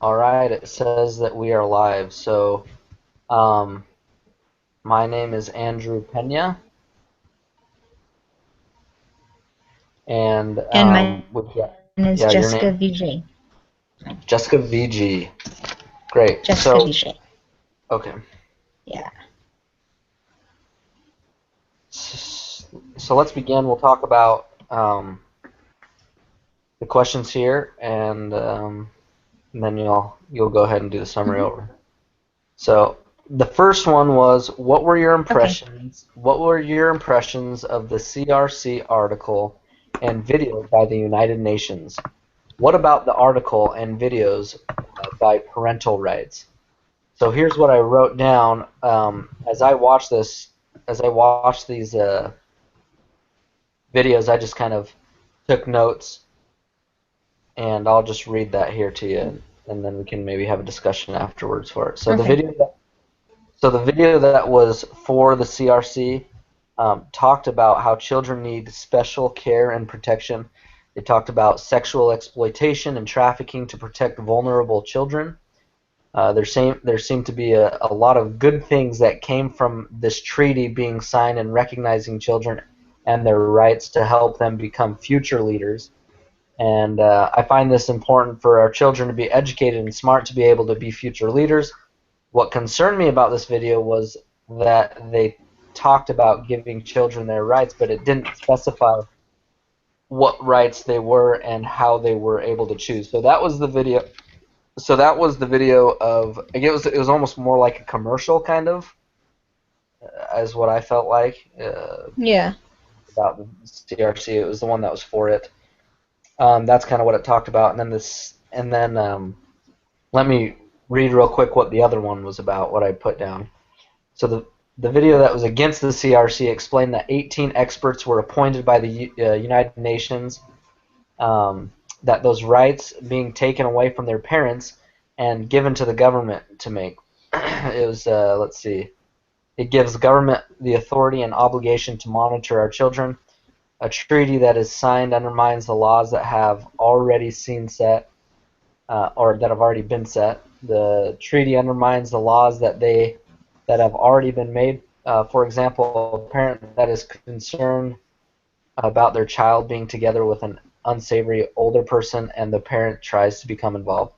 All right, it says that we are live. So, um, my name is Andrew Pena, and And mine we've got, is yeah, your Jessica name, VJ. Jessica VG. Great. Jessica VJ. Okay. Yeah. So let's begin. We'll talk about the questions here, and then you'll go ahead and do the summary hmm over. So the first one was, Okay. What were your impressions of the CRC article and video by the United Nations? What about the article and videos by parental rights? So here's what I wrote down as I watched these videos. I just kind of took notes, and I'll just read that here to you, and then we can maybe have a discussion afterwards for it. Okay. So the video that was for the CRC talked about how children need special care and protection. They talked about sexual exploitation and trafficking to protect vulnerable children. There seemed to be a lot of good things that came from this treaty being signed and recognizing children and their rights to help them become future leaders. And I find this important for our children to be educated and smart to be able to be future leaders. What concerned me about this video was that they talked about giving children their rights, but it didn't specify what rights they were and how they were able to choose. So that was the video. So that was the video of. It was almost more like a commercial kind of, as what I felt like Yeah. about the CRC. It was the one that was for it. That's kind of what it talked about, and then let me read real quick what the other one was about. What I put down. So the video that was against the CRC explained that 18 experts were appointed by the United Nations, that those rights being taken away from their parents and given to the government to make. It was let's see. It gives government the authority and obligation to monitor our children. A treaty that is signed undermines the laws that have already seen set or that have already been set. The treaty undermines the laws that have already been made. For example, a parent that is concerned about their child being together with an unsavory older person and the parent tries to become involved.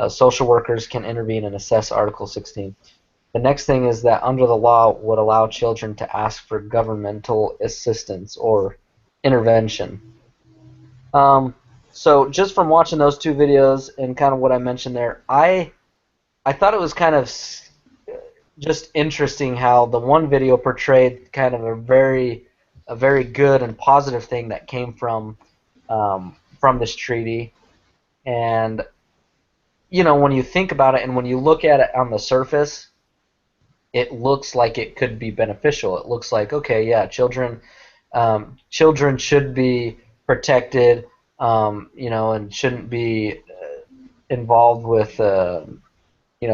Social workers can intervene and assess Article 16. The next thing is that under the law would allow children to ask for governmental assistance or intervention. Um, so just from watching those two videos and kind of what I mentioned there, I thought it was kind of just interesting how the one video portrayed kind of a very good and positive thing that came from this treaty. And when you think about it and when you look at it on the surface, it looks like it could be beneficial. It looks like, okay, yeah, children should be protected, and shouldn't be involved with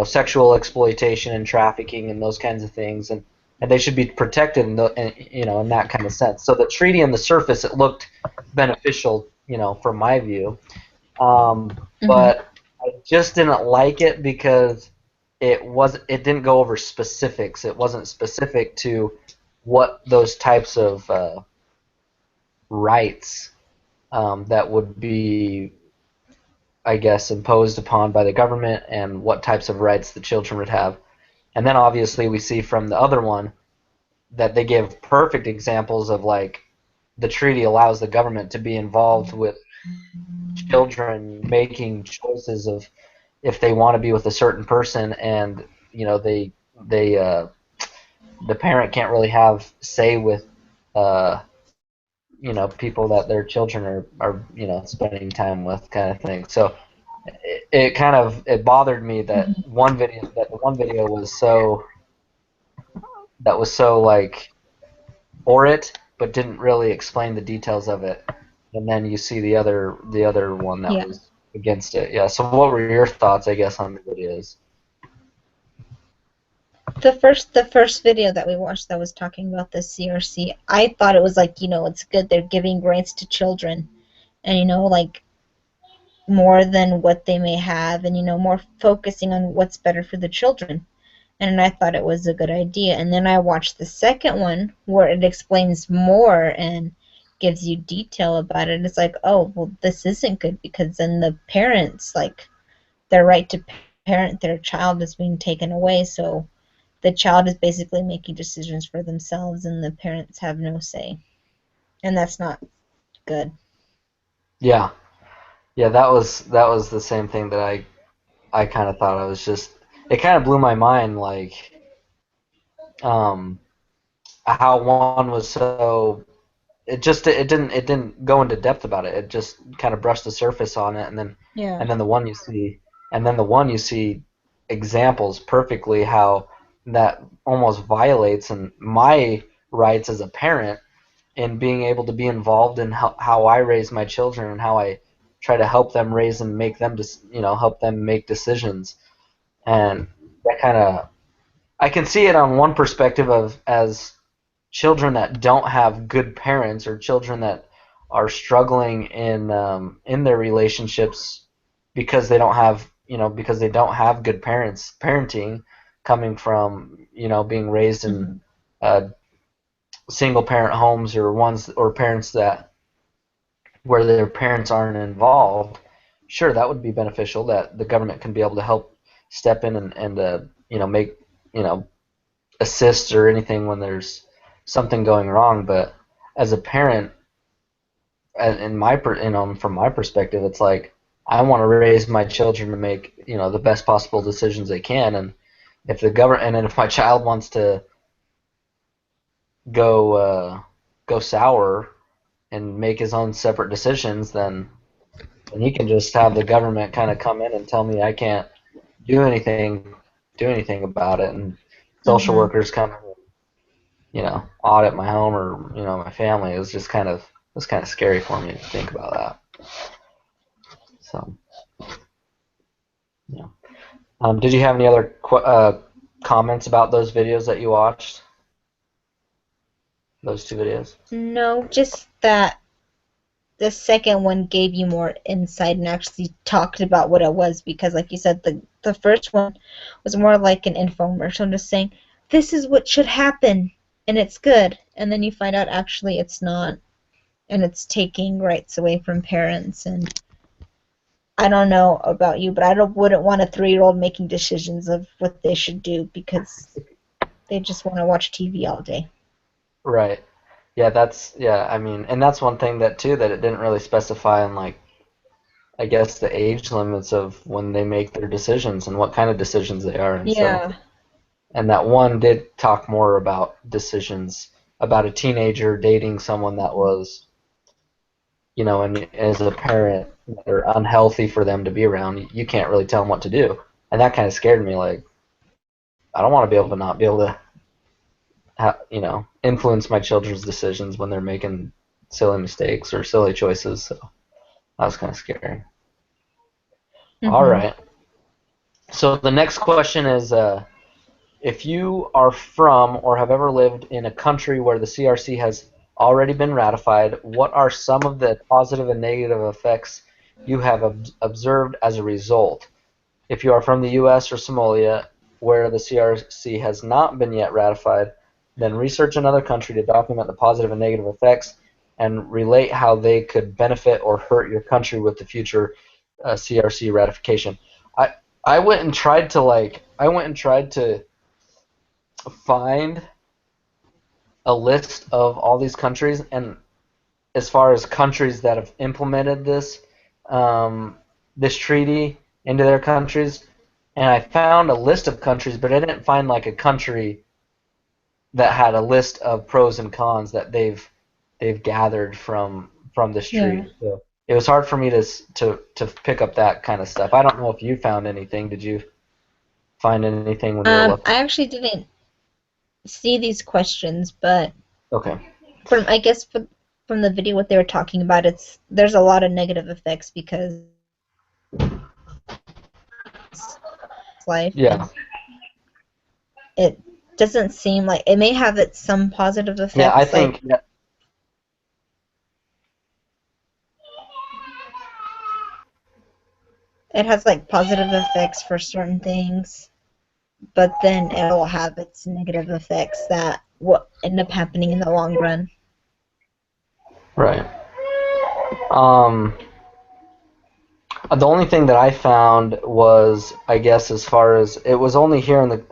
sexual exploitation and trafficking and those kinds of things, and they should be protected in that kind of sense. So the treaty on the surface, it looked beneficial, from my view, hmm but I just didn't like it because it didn't go over specifics. It wasn't specific to what those types of rights that would be, I guess, imposed upon by the government and what types of rights the children would have. And then obviously we see from the other one that they give perfect examples of, like, the treaty allows the government to be involved with children making choices of if they want to be with a certain person, and they the parent can't really have say with uh, people that their children are spending time with, kind of thing. So it bothered me that hmm the one video was so like for it, but didn't really explain the details of it. And then you see the other one that Yeah. was against it. Yeah. So what were your thoughts, I guess, on the videos? The first video that we watched that was talking about the CRC, I thought it was like, it's good they're giving rights to children. And like more than what they may have, and more focusing on what's better for the children. And I thought it was a good idea. And then I watched the second one where it explains more and gives you detail about it. It's like, oh, well, this isn't good, because then the parents, like, their right to parent their child is being taken away. So the child is basically making decisions for themselves, and the parents have no say. And that's not good. Yeah, yeah, that was the same thing that I kind of thought. I was just it kind of blew my mind, like um, how one was so it didn't go into depth about it. It just kind of brushed the surface on it, and then Yeah. and then the one you see and then the one you see examples perfectly how that almost violates and my rights as a parent in being able to be involved in how I raise my children and how I try to help them raise and make them help them make decisions. And that kind of I can see it on one perspective of as children that don't have good parents or children that are struggling in their relationships because they don't have good parenting coming from being raised in Mm-hmm. uh, single parent homes or ones or parents that where their parents aren't involved. Sure, that would be beneficial that the government can be able to help step in and make you know assist or anything when there's something going wrong. But as a parent, in from my perspective, it's like I want to raise my children to make the best possible decisions they can. And if the government and then if my child wants to go go sour and make his own separate decisions, then he can just have the government kind of come in and tell me I can't do anything do anything about it, and social Mm-hmm. workers come audit my home or my family. It's kind of scary for me to think about that. So yeah. Did you have any other comments about those videos that you watched? Those two videos. No, just that the second one gave you more insight and actually talked about what it was, because like you said, the first one was more like an infomercial, just saying this is what should happen and it's good, and then you find out actually it's not, and it's taking rights away from parents. And I don't know about you, but wouldn't want a 3-year-old making decisions of what they should do, because they just want to watch TV all day. Right. Yeah, yeah. I mean, and that's one thing that too that it didn't really specify in like I guess the age limits of when they make their decisions and what kind of decisions they are, and so Yeah. and that one did talk more about decisions about a teenager dating someone that was and as a parent, they're unhealthy for them to be around. You can't really tell them what to do, and that kind of scared me. Like, I don't want to be able to not be able to, influence my children's decisions when they're making silly mistakes or silly choices. So that was kind of scary. All Mhm. right. So the next question is, if you are from or have ever lived in a country where the CRC has already been ratified, what are some of the positive and negative effects you have observed as a result? If you are from the U.S. or Somalia, where the CRC has not been yet ratified, then research another country to document the positive and negative effects and relate how they could benefit or hurt your country with the future CRC ratification. I I went and tried to find a list of all these countries, and as far as countries that have implemented um, this treaty into their countries, and I found a list of countries, but I didn't find like a country that had a list of pros and cons that they've gathered from this Yeah. treaty. So it was hard for me to pick up that kind of stuff. I don't know if you found anything. Did you find anything when you were looking? I actually didn't see these questions, but Okay. from I guess from the video what they were talking about, there's a lot of negative effects because life, Yeah. and it doesn't seem like it may have its some positive Yeah, I effects, like think yeah, It has like positive effects for certain things, but then it'll have its negative effects that will end up happening in the long run. Right. Um, the only thing that I found was, I guess, as far as it was only here in the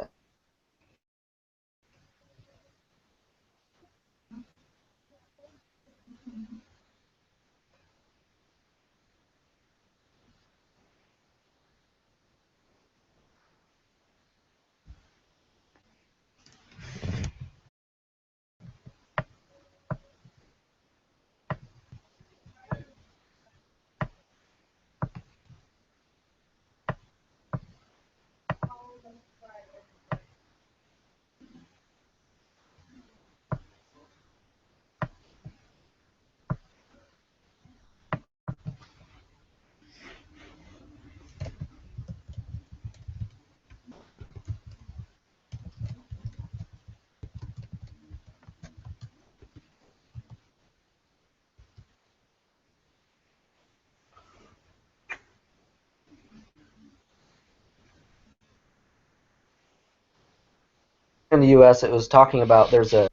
U.S., it was talking about there's a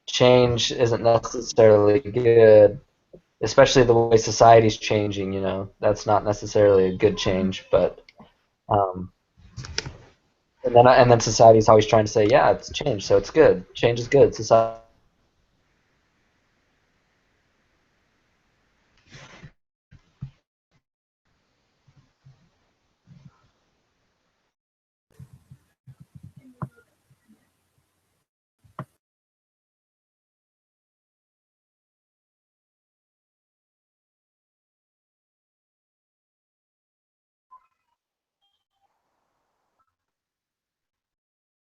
change isn't necessarily good, especially the way society's changing. That's not necessarily a good change, but um, and then society's always trying to say, yeah, it's change, so it's good. Change is good. Society.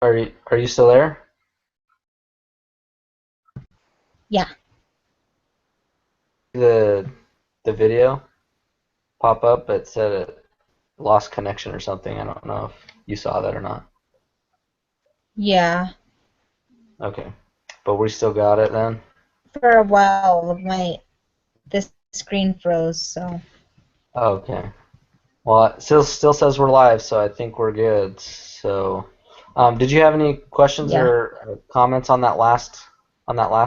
Are you still there? Yeah. The the video pop up. It said it lost connection or something. I don't know if you saw that or not. Yeah. Okay, but we still got it then. For a while, my this screen froze, so Okay. Well, it still says we're live, so I think we're good. So, did you have any questions yeah. or comments on that last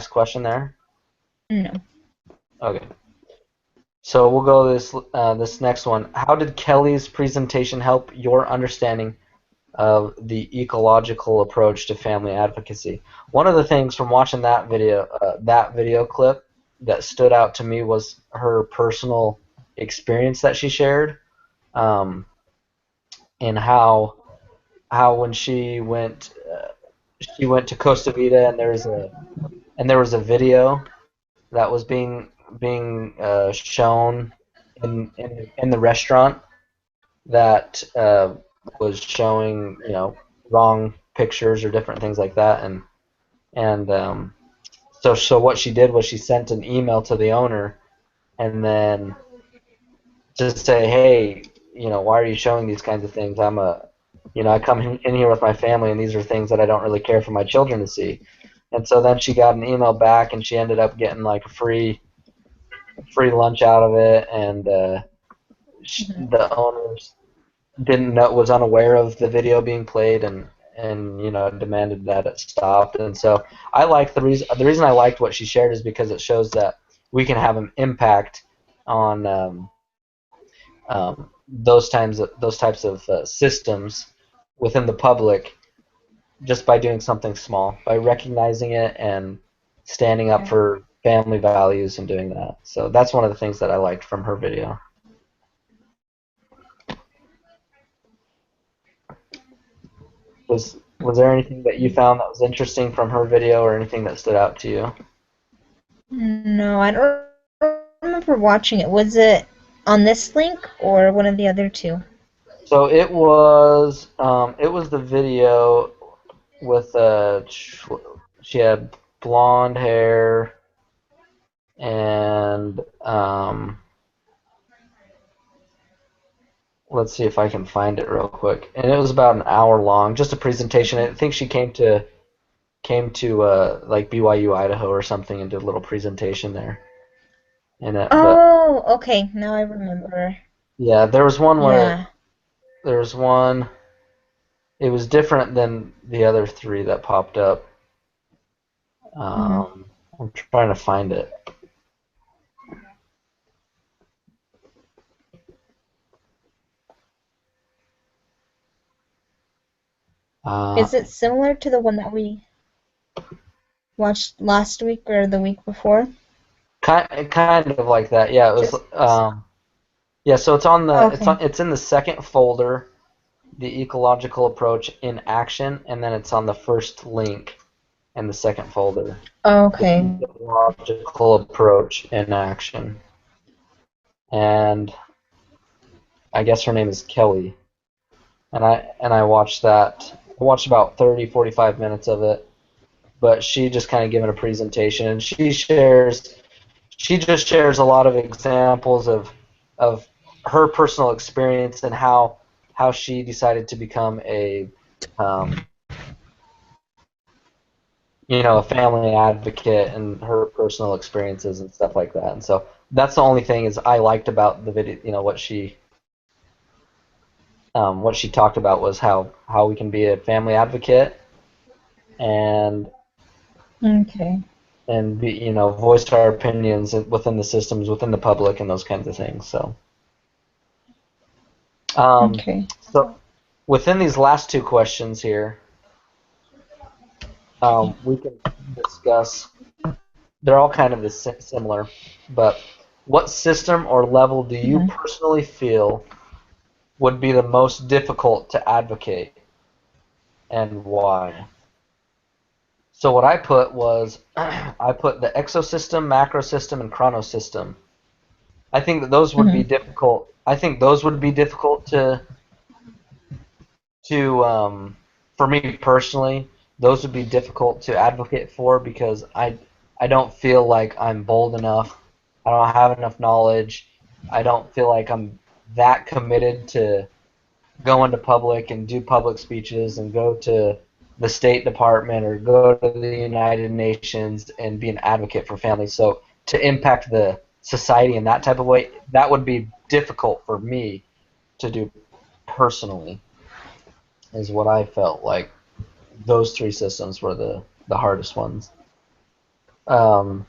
question there? No. Okay. So we'll go this next one. How did Kelly's presentation help your understanding of the ecological approach to family advocacy? One of the things from watching that video clip that stood out to me was her personal experience that she shared, um, and how when she went to Costa Rica, and there was a video that was being shown in the restaurant that was showing wrong pictures or different things like that, and so what she did was she sent an email to the owner, and then to say, hey, why are you showing these kinds of things? I come in here with my family, and these are things that I don't really care for my children to see. And so then she got an email back, and she ended up getting like a free lunch out of it, and Hmm. the owners didn't know was unaware of the video being played, and demanded that it stopped. And so the reason I liked what she shared is because it shows that we can have an impact on those types of systems within the public just by doing something small, by recognizing it and standing up Okay. for family values and doing that. So that's one of the things that I liked from her video. Was there anything that you found that was interesting from her video or anything that stood out to you? No, I don't remember watching it. Was it on this link or one of the other two? So it was the video with she had blonde hair and let's see if I can find it real quick. And it was about an hour long, just a presentation. I think she came to like BYU Idaho or something and did a little presentation there in it. But Oh, okay. Now I remember. Yeah, there was one where Yeah. there was one. It was different than the other three that popped up. Hmm. I'm trying to find it. Uh, Is it similar to the one that we watched last week or the week before? kind of like that. Yeah, it was. Just Yeah, so okay. it's in the second folder, the ecological approach in action, and then it's on the first link in the second folder, the Okay. ecological approach in action. And I guess her name is Kelly. And I watched that. I watched about 30, 45 minutes of it, but she just kind of given a presentation, and she just shares a lot of examples of her personal experience and how she decided to become um, a family advocate and her personal experiences and stuff like that. And so that's the only thing is I liked about the video. What she talked about was how we can be a family advocate and Okay. be voice our opinions within the systems, within the public, and those kinds of things. Um, Okay. so within these last two questions here, we can discuss. They're all kind of similar, but what system or level do you Hmm. personally feel would be the most difficult to advocate, and why? So what I put was I put the exosystem, macrosystem, and chronosystem. I think that those would be Hmm. difficult. I think those would be difficult to for me personally. Those would be difficult to advocate for because I don't feel like I'm bold enough. I don't have enough knowledge. I don't feel like I'm that committed to go into public and do public speeches and go to the State Department or go to the United Nations and be an advocate for families. So to impact the society in that type of way, that would be difficult for me to do personally, is what I felt like. Those three systems were the hardest ones. Um,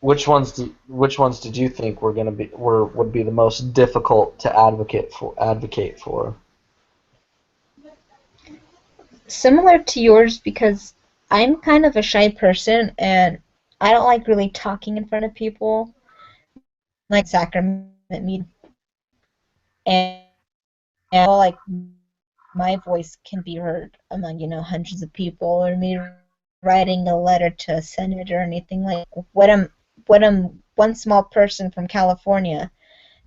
which ones did you think were going to be were would be the most difficult to advocate for? Similar to yours because I'm kind of a shy person and I don't like really talking in front of people, like sacrament meeting, and like my voice can be heard among hundreds of people, or me writing a letter to a senator or anything like what am one small person from California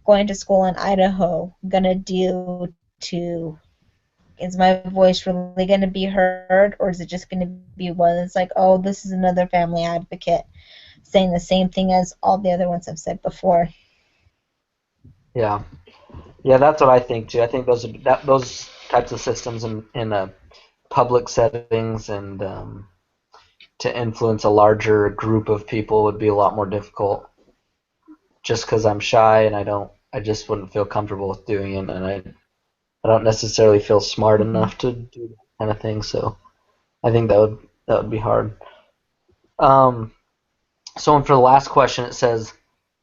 going to school in Idaho gonna do to is my voice really going to be heard, or is it just going to be one that's like, oh, this is another family advocate saying the same thing as all the other ones I've said before? Yeah, yeah, that's what I think too. I think those types of systems in public settings and to influence a larger group of people would be a lot more difficult. Just because I'm shy and I just wouldn't feel comfortable with doing it, and I don't necessarily feel smart Mm-hmm. enough to do that kind of thing. So I think that would be hard. Um, so for the last question, it says,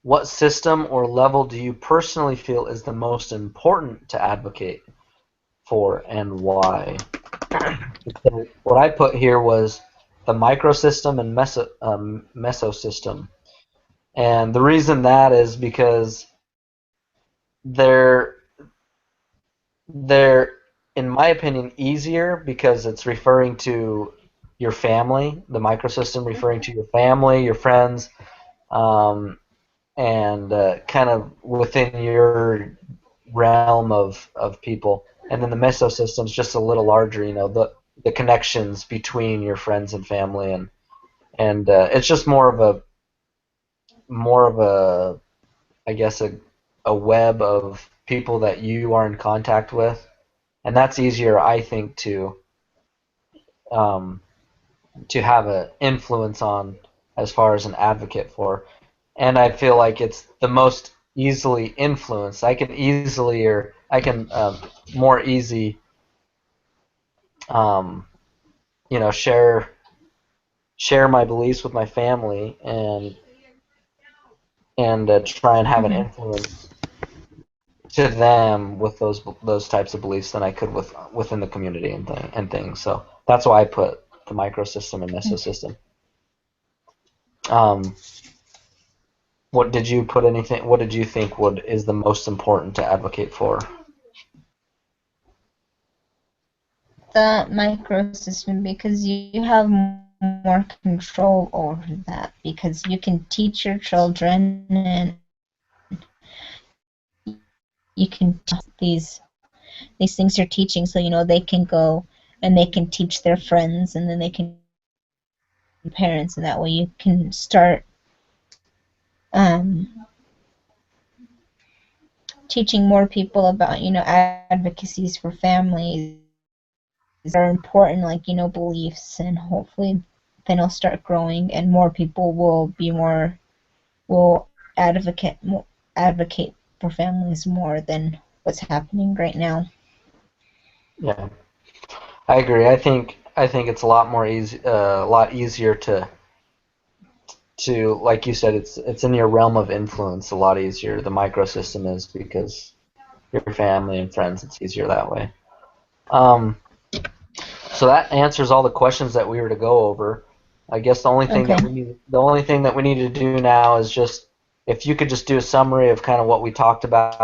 what system or level do you personally feel is the most important to advocate for, and why? So what I put here was the microsystem and mesosystem, and the reason that is because they're they're in my opinion easier because it's referring to your family, the microsystem referring to your family, your friends, um, and kind of within your realm of people. And then the mesosystem is just a little larger, the connections between your friends and family, and it's just more of a I guess a web of people that you are in contact with, and that's easier I think um, to have an influence on as far as an advocate for. And I feel like it's the most easily influence. I can easily, or I can more easy, um, share my beliefs with my family and try and have an Hmm. influence to them with those types of beliefs than I could within the community and things. So that's why I put the microsystem and mesosystem. Um, what did you put anything? What did you think would is the most important to advocate for? The microsystem, because you have more control over that, because you can teach your children and you can these things you're teaching, so they can go and they can teach their friends, and then they can parents, and that way you can start um, teaching more people about advocacies for families that are important, like beliefs, and hopefully then it'll start growing and more people will advocate for families more than what's happening right now. Yeah, I agree. I think it's a lot more easy, a lot easier to like you said, it's in your realm of influence. A lot easier the microsystem is because your family and friends. It's easier that way. Um, so that answers all the questions that we were to go over. I guess Okay. the only thing that we need to do now is just if you could just do a summary of kind of what we talked about,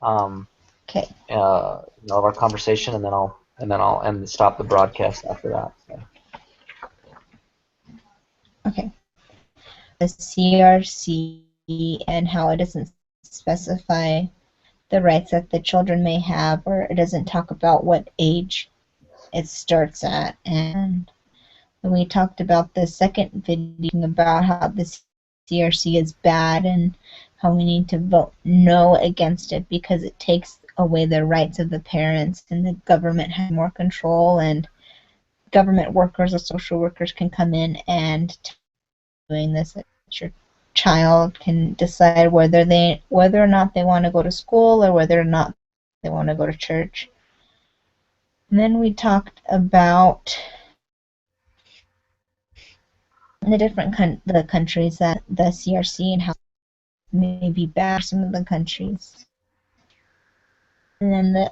um, Okay. of our conversation, and then I'll end stop the broadcast after that. So. Okay. The CRC and how it doesn't specify the rights that the children may have, or it doesn't talk about what age it starts at. And when we talked about the second video about how the CRC is bad and how we need to vote no against it because it takes away the rights of the parents and the government has more control, and government workers or social workers can come in and doing this. Your child can decide whether or not they want to go to school or whether or not they want to go to church. And then we talked about the countries that the CRC and how it may be bad for some of the countries. And then the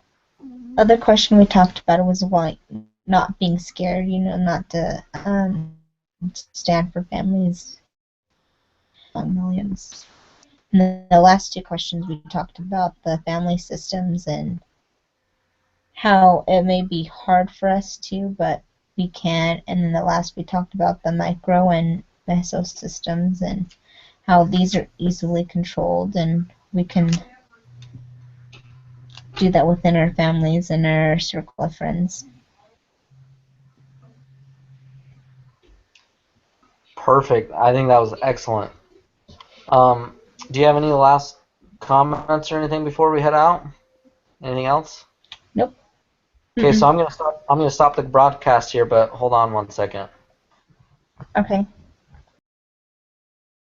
other question we talked about was why not being scared, not to stand for families among millions. And then the last two questions we talked about the family systems and how it may be hard for us to, but we can. And then the last we talked about the micro and meso systems and how these are easily controlled, and we can do that within our families and our circle of friends. Perfect. I think that was excellent. Um, do you have any last comments or anything before we head out? Anything else? Nope. Okay, Mm-mm. so I'm gonna stop the broadcast here, but hold on one second. Okay.